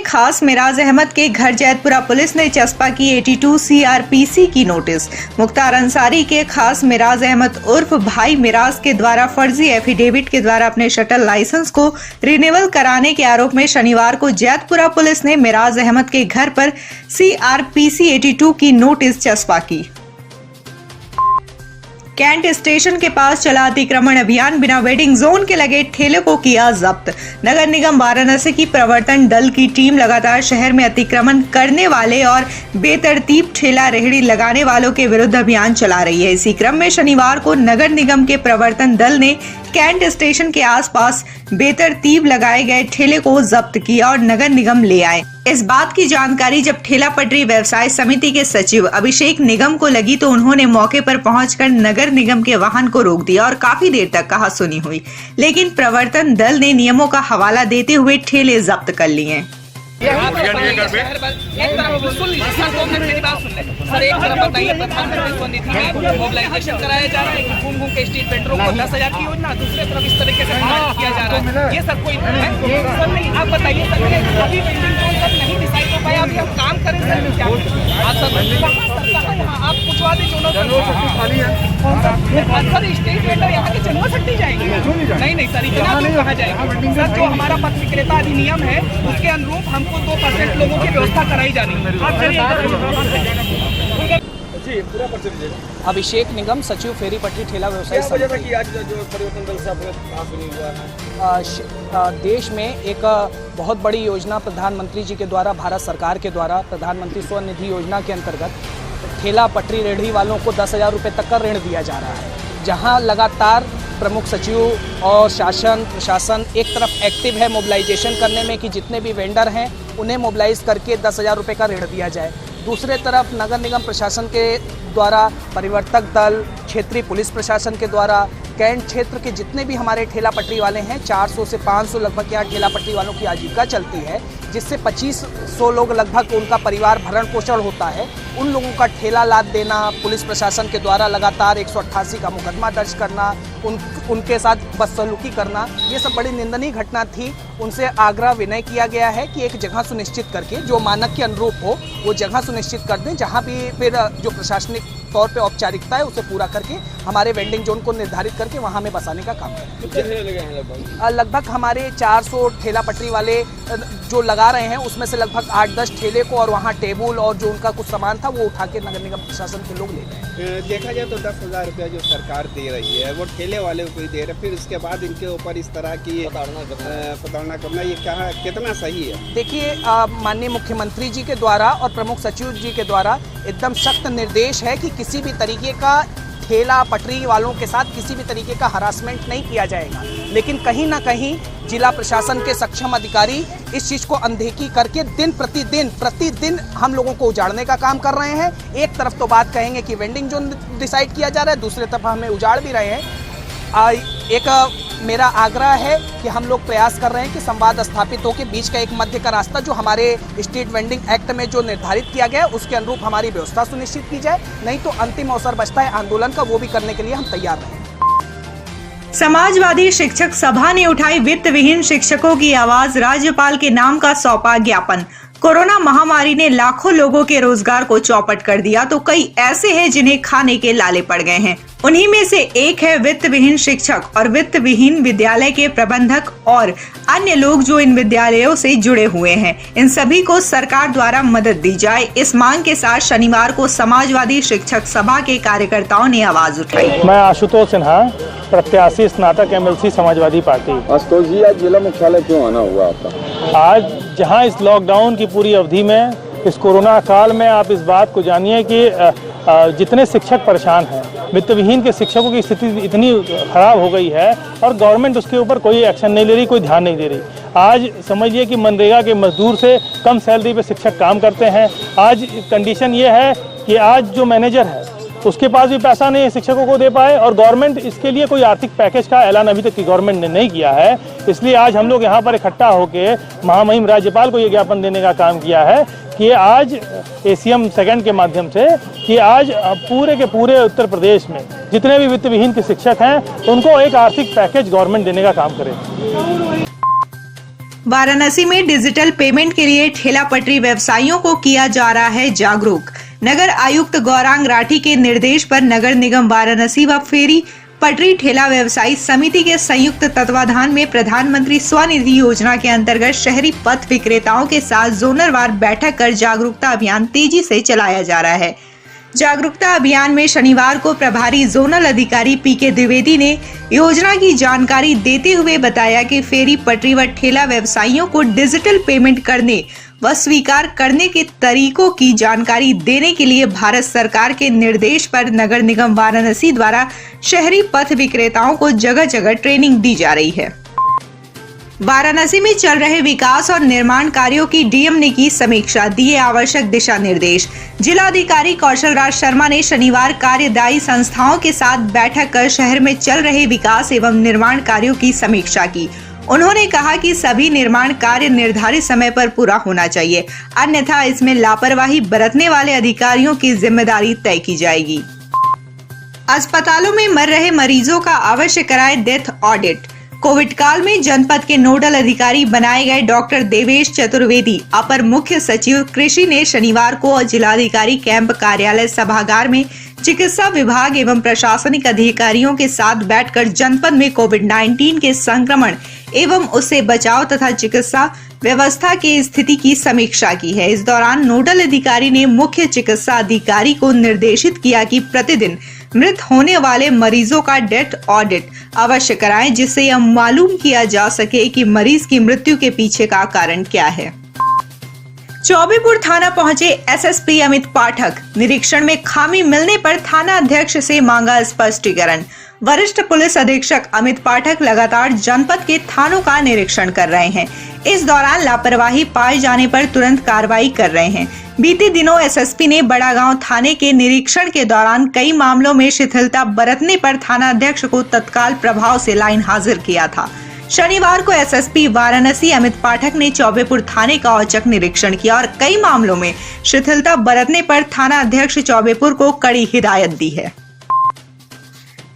खास मिराज अहमद के घर जैतपुरा पुलिस ने चस्पा की 82 CRPC की नोटिस। मुख्तार अंसारी के खास मिराज अहमद उर्फ भाई मिराज के द्वारा फर्जी एफिडेविट के द्वारा अपने शटल लाइसेंस को रिन्यूअल कराने के आरोप में शनिवार को जैतपुरा पुलिस ने मिराज अहमद के घर पर CRPC 82 की नोटिस चस्पा की। कैंट स्टेशन के पास चला अतिक्रमण अभियान, बिना वेटिंग जोन के लगे ठेले को किया जब्त। नगर निगम वाराणसी की प्रवर्तन दल की टीम लगातार शहर में अतिक्रमण करने वाले और बेतरतीब ठेला रेहड़ी लगाने वालों के विरुद्ध अभियान चला रही है। इसी क्रम में शनिवार को नगर निगम के प्रवर्तन दल ने कैंट स्टेशन के आसपास बेतरतीब लगाए गए ठेले को जब्त किया और नगर निगम ले आए। इस बात की जानकारी जब ठेला पटरी व्यवसाय समिति के सचिव अभिषेक निगम को लगी तो उन्होंने मौके पर पहुंचकर नगर निगम के वाहन को रोक दिया और काफी देर तक कहासुनी हुई, लेकिन प्रवर्तन दल ने नियमों का हवाला देते हुए ठेले जब्त कर लिए। सर एक तरफ बताइए, प्रधानमंत्री स्वनिधि में मोबिलाइजेशन कराया जा रहा है, घूम घूम के स्ट्रीट वेंडरों को 10,000 की योजना, दूसरे तरफ इस तरीके से किया जा रहा है। ये सब कोई सर नहीं, आप बताइए सर, अभी वेंडिंग जोन तक नहीं डिसाइड हो पाया, अभी हम काम करें सर क्या? आप पूछवा दें सर, स्ट्रीट वेंडर यहाँ के जनवा सट्टी जाएंगे? नहीं सर, इतना दूर कहा जाएगा सर। जो हमारा पथ विक्रेता अधिनियम है उसके अनुरूप हमको 2% लोगों की व्यवस्था कराई जानी है। अभिषेक निगम, सचिव फेरी पटरी ठेला व्यवसाय समिति। आज जो परिवर्तन दल से हुआ है देश में एक बहुत बड़ी योजना प्रधानमंत्री जी के द्वारा, भारत सरकार के द्वारा प्रधानमंत्री स्वनिधि योजना के अंतर्गत ठेला पटरी रेहड़ी वालों को 10,000 रुपये तक का ऋण दिया जा रहा है, जहां लगातार प्रमुख सचिव और शासन प्रशासन एक तरफ एक्टिव है मोबिलाइजेशन करने में कि जितने भी वेंडर हैं उन्हें मोबिलाइज करके 10,000 रुपये का ऋण दिया जाए। दूसरे तरफ नगर निगम प्रशासन के द्वारा, परिवर्तक दल, क्षेत्रीय पुलिस प्रशासन के द्वारा कैंट क्षेत्र के जितने भी हमारे ठेला पटरी वाले हैं, 400 से 500 लगभग यहाँ ठेला पटरी वालों की आजीविका चलती है, जिससे 2500 लोग लगभग उनका परिवार भरण पोषण होता है। उन लोगों का ठेला लाद देना, पुलिस प्रशासन के द्वारा लगातार 188 का मुकदमा दर्ज करना, उनके साथ बदसलूकी करना, ये सब बड़ी निंदनीय घटना थी। उनसे आग्रह विनय किया गया है कि एक जगह सुनिश्चित करके जो मानक के अनुरूप हो वो जगह सुनिश्चित कर दें, जहाँ भी फिर जो प्रशासनिक तौर पे औपचारिकता है उसे पूरा करके हमारे वेंडिंग जोन को निर्धारित करके वहाँ में बसाने का काम करें। लगभग हमारे 400 ठेला पटरी वाले जो लगा रहे हैं उसमें से लगभग 8-10 ठेले को और वहाँ टेबल और जो उनका कुछ सामान था वो उठा के नगर निगम प्रशासन के लोग ले गए। देखा जाए तो 10,000 रुपया जो सरकार दे रही है वो ठेले वाले को ही दे रहे, फिर उसके बाद इनके ऊपर इस तरह की प्रताड़ना करना, ये क्या कितना सही है? देखिए, माननीय मुख्यमंत्री जी के द्वारा और प्रमुख सचिव जी के द्वारा एकदम सख्त निर्देश है कि किसी भी तरीके का ठेला पटरी वालों के साथ किसी भी तरीके का हरासमेंट नहीं किया जाएगा, लेकिन कहीं ना कहीं जिला प्रशासन के सक्षम अधिकारी इस चीज़ को अनदेखी करके दिन प्रतिदिन हम लोगों को उजाड़ने का काम कर रहे हैं। एक तरफ तो बात कहेंगे कि वेंडिंग जोन डिसाइड किया जा रहा है, दूसरी तरफ हमें उजाड़ भी रहे हैं। एक मेरा आग्रह है कि हम लोग प्रयास कर रहे हैं कि संवाद स्थापितों के बीच का एक मध्य का रास्ता जो हमारे स्ट्रीट वेंडिंग एक्ट में जो निर्धारित किया गया है उसके अनुरूप हमारी व्यवस्था सुनिश्चित की जाए, नहीं तो अंतिम अवसर बचता है आंदोलन का, वो भी करने के लिए हम तैयार रहें। समाजवादी शिक्षक सभा ने उठाई वित्त विहीन शिक्षकों की आवाज, राज्यपाल के नाम का सौंपा ज्ञापन। कोरोना महामारी ने लाखों लोगों के रोजगार को चौपट कर दिया तो कई ऐसे हैं जिन्हें खाने के लाले पड़ गए हैं। उन्हीं में से एक है वित्त विहीन शिक्षक और वित्त विहीन विद्यालय के प्रबंधक और अन्य लोग जो इन विद्यालयों से जुड़े हुए हैं। इन सभी को सरकार द्वारा मदद दी जाए, इस मांग के साथ शनिवार को समाजवादी शिक्षक सभा के कार्यकर्ताओं ने आवाज उठाई। मैं आशुतोष सिन्हा, प्रत्याशी स्नातक MLC समाजवादी पार्टी। आशुतोष जी, आज जिला मुख्यालय क्यों आना हुआ आपका? आज जहां इस लॉकडाउन की पूरी अवधि में, इस कोरोना काल में आप इस बात को जानिए कि जितने शिक्षक परेशान हैं, वित्त विहीन के शिक्षकों की स्थिति इतनी खराब हो गई है और गवर्नमेंट उसके ऊपर कोई एक्शन नहीं ले रही, कोई ध्यान नहीं दे रही। आज समझिए कि मनरेगा के मजदूर से कम सैलरी पे शिक्षक काम करते हैं। आज कंडीशन ये है कि आज जो मैनेजर है उसके पास भी पैसा नहीं है शिक्षकों को दे पाए, और गवर्नमेंट इसके लिए कोई आर्थिक पैकेज का ऐलान अभी तक की गवर्नमेंट ने नहीं किया है। इसलिए आज हम लोग यहाँ पर इकट्ठा होकर महामहिम राज्यपाल को ये ज्ञापन देने का काम किया है कि आज ACM सेकंड के माध्यम से कि आज पूरे के पूरे उत्तर प्रदेश में जितने भी वित्त विहीन के शिक्षक हैं उनको एक आर्थिक पैकेज गवर्नमेंट देने का काम करे। वाराणसी में डिजिटल पेमेंट के लिए ठेला पटरी व्यवसायियों को किया जा रहा है जागरूक। नगर आयुक्त गौरांग राठी के निर्देश पर नगर निगम वाराणसी व फेरी पटरी ठेला व्यवसायी समिति के संयुक्त तत्वाधान में प्रधानमंत्री स्वनिधि योजना के अंतर्गत शहरी पथ विक्रेताओं के साथ जोनरवार बैठक कर जागरूकता अभियान तेजी से चलाया जा रहा है। जागरूकता अभियान में शनिवार को प्रभारी जोनल अधिकारी पीके द्विवेदी ने योजना की जानकारी देते हुए बताया कि फेरी पटरी व ठेला व्यवसायियों को डिजिटल पेमेंट करने व स्वीकार करने के तरीकों की जानकारी देने के लिए भारत सरकार के निर्देश पर नगर निगम वाराणसी द्वारा शहरी पथ विक्रेताओं को जगह जगह ट्रेनिंग दी जा रही है। वाराणसी में चल रहे विकास और निर्माण कार्यों की डीएम ने की समीक्षा, दिए आवश्यक दिशा निर्देश। जिलाधिकारी कौशल राज शर्मा ने शनिवार कार्यदायी संस्थाओं के साथ बैठक कर शहर में चल रहे विकास एवं निर्माण कार्यों की समीक्षा की। उन्होंने कहा कि सभी निर्माण कार्य निर्धारित समय पर पूरा होना चाहिए, अन्यथा इसमें लापरवाही बरतने वाले अधिकारियों की जिम्मेदारी तय की जाएगी। अस्पतालों में मर रहे मरीजों का अवश्य कराए डेथ ऑडिट। कोविड काल में जनपद के नोडल अधिकारी बनाए गए डॉक्टर देवेश चतुर्वेदी, अपर मुख्य सचिव कृषि ने शनिवार को जिलाधिकारी कैंप कार्यालय सभागार में चिकित्सा विभाग एवं प्रशासनिक अधिकारियों के साथ बैठकर जनपद में कोविड-19 के संक्रमण एवं उससे बचाव तथा चिकित्सा व्यवस्था की स्थिति की समीक्षा की है। इस दौरान नोडल अधिकारी ने मुख्य चिकित्सा अधिकारी को निर्देशित किया कि प्रतिदिन मृत होने वाले मरीजों का डेथ ऑडिट अवश्य कराएं, जिससे यह मालूम किया जा सके कि मरीज की मृत्यु के पीछे का कारण क्या है। चौबेपुर थाना पहुंचे एसएसपी अमित पाठक, निरीक्षण में खामी मिलने पर थाना अध्यक्ष से मांगा स्पष्टीकरण। वरिष्ठ पुलिस अधीक्षक अमित पाठक लगातार जनपद के थानों का निरीक्षण कर रहे हैं। इस दौरान लापरवाही पाए जाने पर तुरंत कार्रवाई कर रहे हैं। बीते दिनों एसएसपी ने बड़ा गांव थाने के निरीक्षण के दौरान कई मामलों में शिथिलता बरतने पर थाना अध्यक्ष को तत्काल प्रभाव से लाइन हाजिर किया था। शनिवार को एसएसपी वाराणसी अमित पाठक ने चौबेपुर थाने का औचक निरीक्षण किया और कई मामलों में शिथिलता बरतने पर थाना अध्यक्ष चौबेपुर को कड़ी हिदायत दी है।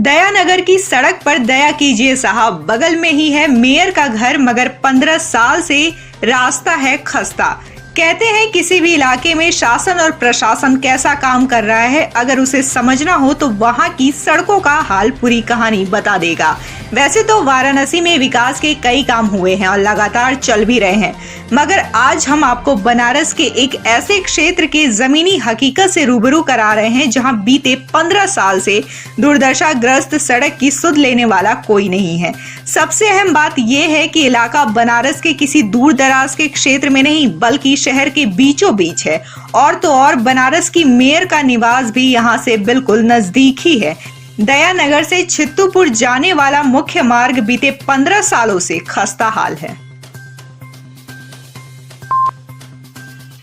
दयानगर की सड़क पर दया कीजिए साहब, बगल में ही है मेयर का घर मगर 15 साल से रास्ता है खस्ता। कहते हैं किसी भी इलाके में शासन और प्रशासन कैसा काम कर रहा है, अगर उसे समझना हो तो वहां की सड़कों का हाल पूरी कहानी बता देगा। वैसे तो वाराणसी में विकास के कई काम हुए हैं और लगातार चल भी रहे हैं, मगर आज हम आपको बनारस के एक ऐसे क्षेत्र के जमीनी हकीकत से रूबरू करा रहे हैं जहां बीते 15 साल से दुर्दशाग्रस्त सड़क की सुध लेने वाला कोई नहीं है। सबसे अहम बात यह है कि इलाका बनारस के किसी दूर दराज के क्षेत्र में नहीं बल्कि शहर के बीचों बीच है, और तो और बनारस की मेयर का निवास भी यहाँ से बिल्कुल नजदीक ही है। दयानगर से छित्तूपुर जाने वाला मुख्य मार्ग बीते 15 सालों से खस्ता हाल है।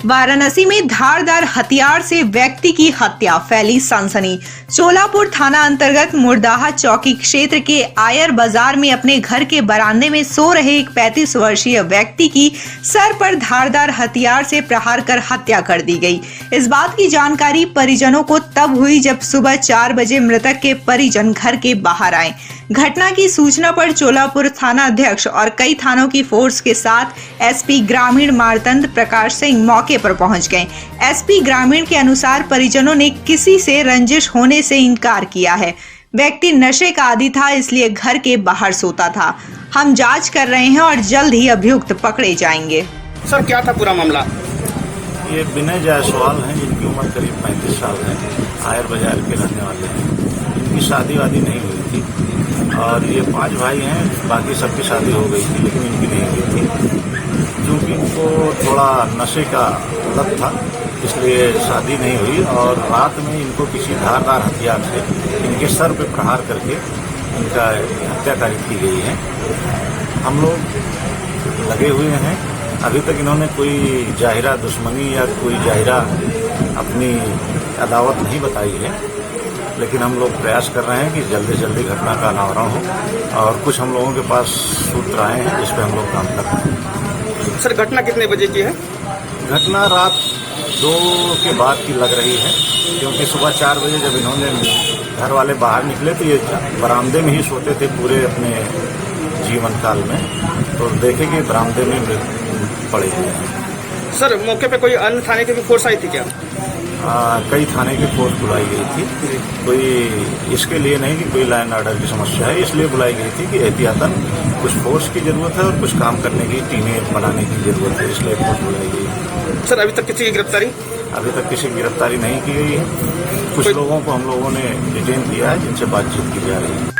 वाराणसी में धारदार हथियार से व्यक्ति की हत्या, फैली सनसनी। चोलापुर थाना अंतर्गत मुर्दाहा चौकी क्षेत्र के आयर बाजार में अपने घर के बरामदे में सो रहे एक 35 वर्षीय व्यक्ति की सर पर धारदार हथियार से प्रहार कर हत्या कर दी गई। इस बात की जानकारी परिजनों को तब हुई जब सुबह 4 बजे मृतक के परिजन घर के बाहर आए। घटना की सूचना पर चोलापुर थाना अध्यक्ष और कई थानों की फोर्स के साथ एसपी ग्रामीण मारतंड प्रकाश सिंह मौके पर पहुंच गए। एसपी ग्रामीण के अनुसार परिजनों ने किसी से रंजिश होने से इनकार किया है। व्यक्ति नशे का आदी था, इसलिए घर के बाहर सोता था। हम जांच कर रहे हैं और जल्द ही अभियुक्त पकड़े जाएंगे। सर क्या था पूरा मामला? ये विनय जायसवाल हैं, जिनकी उम्र करीब 35 साल है, आयर बाजार के रहने वाले हैं। इनकी शादी वादी नहीं हुई थी और ये 5 भाई हैं, बाकी सबकी शादी हो गई थी लेकिन इनकी नहीं हुई थी। क्योंकि इनको थोड़ा नशे का लत था इसलिए शादी नहीं हुई और रात में इनको किसी धारदार हथियार से इनके सर पे प्रहार करके इनका हत्याकारी की गई है। हम लोग लगे हुए हैं। अभी तक इन्होंने कोई जाहिरा दुश्मनी या कोई जाहिरा अपनी अदावत नहीं बताई है, लेकिन हम लोग प्रयास कर रहे हैं कि जल्दी से जल्दी घटना का अनावरण हो और कुछ हम लोगों के पास सूत्र आए हैं जिस पर हम लोग काम कर रहे हैं। सर घटना कितने बजे की है? घटना रात 2 के बाद की लग रही है, क्योंकि सुबह 4 बजे जब इन्होंने घर वाले बाहर निकले तो ये बरामदे में ही सोते थे पूरे अपने जीवन काल में। तो देखे कि बरामदे में पड़े हुए हैं। सर मौके पे कोई अन्य थाने की भी फोर्स आई थी क्या? कई थाने की फोर्स बुलाई गई थी, कोई इसके लिए नहीं कि कोई लाइन ऑर्डर की समस्या है, इसलिए बुलाई गई थी कि एहतियातन कुछ फोर्स की जरूरत है और कुछ काम करने की टीमें बनाने की जरूरत है, इसलिए फोर्स बुलाई गई। सर अभी तक किसी की गिरफ्तारी? अभी तक किसी की गिरफ्तारी नहीं की गई है। कुछ लोगों को हम लोगों ने डिटेन किया है, जिनसे बातचीत की जा रही है।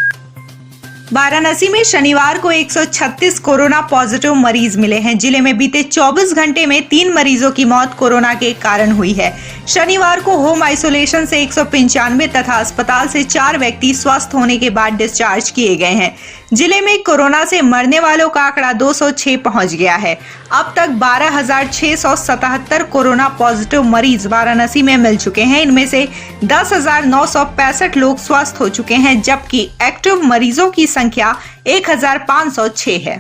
वाराणसी में शनिवार को 136 कोरोना पॉजिटिव मरीज मिले हैं। जिले में बीते 24 घंटे में 3 मरीजों की मौत कोरोना के कारण हुई है। शनिवार को होम आइसोलेशन से 195 तथा अस्पताल से 4 व्यक्ति स्वस्थ होने के बाद डिस्चार्ज किए गए हैं। जिले में कोरोना से मरने वालों का आंकड़ा 206 पहुंच गया है। अब तक 12,677 कोरोना पॉजिटिव मरीज वाराणसी में मिल चुके हैं। इनमें से 10,965 लोग स्वस्थ हो चुके हैं, जबकि एक्टिव मरीजों की संख्या 1,506 है।